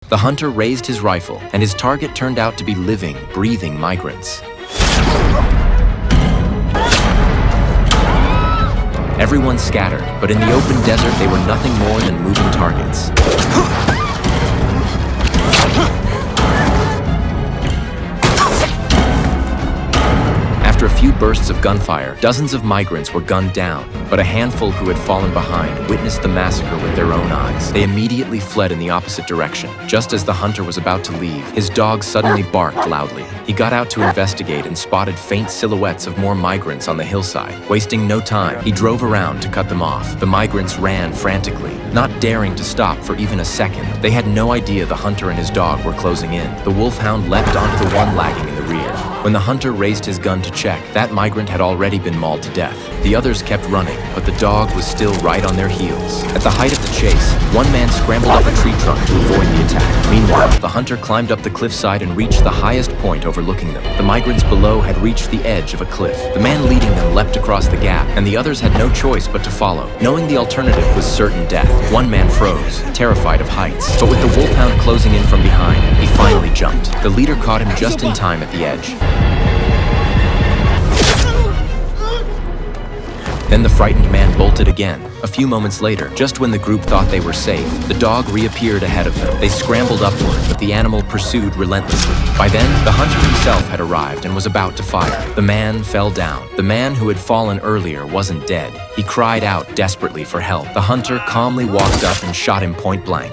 The hunter raised his rifle, and his target turned out to be living, breathing migrants. Everyone scattered, but in the open desert they were nothing more than moving targets. After a few bursts of gunfire, dozens of migrants were gunned down, but a handful who had fallen behind witnessed the massacre with their own eyes. They immediately fled in the opposite direction. Just as the hunter was about to leave, his dog suddenly barked loudly. He got out to investigate and spotted faint silhouettes of more migrants on the hillside. Wasting no time, he drove around to cut them off. The migrants ran frantically, not daring to stop for even a second. They had no idea the hunter and his dog were closing in. The wolfhound leapt onto the one lagging in the rear. When the hunter raised his gun to check, that migrant had already been mauled to death. The others kept running, but the dog was still right on their heels. At the height of the chase, one man scrambled up a tree trunk to avoid the attack. Meanwhile, the hunter climbed up the cliffside and reached the highest point overlooking them. The migrants below had reached the edge of a cliff. The man leading them leapt across the gap, and the others had no choice but to follow. Knowing the alternative was certain death, one man froze, terrified of heights. But with the wolfhound closing in from behind, he finally jumped. The leader caught him just in time at the edge. Then the frightened man bolted again. A few moments later, just when the group thought they were safe, the dog reappeared ahead of them. They scrambled upward, but the animal pursued relentlessly. By then, the hunter himself had arrived and was about to fire. The man fell down. The man who had fallen earlier wasn't dead. He cried out desperately for help. The hunter calmly walked up and shot him point blank.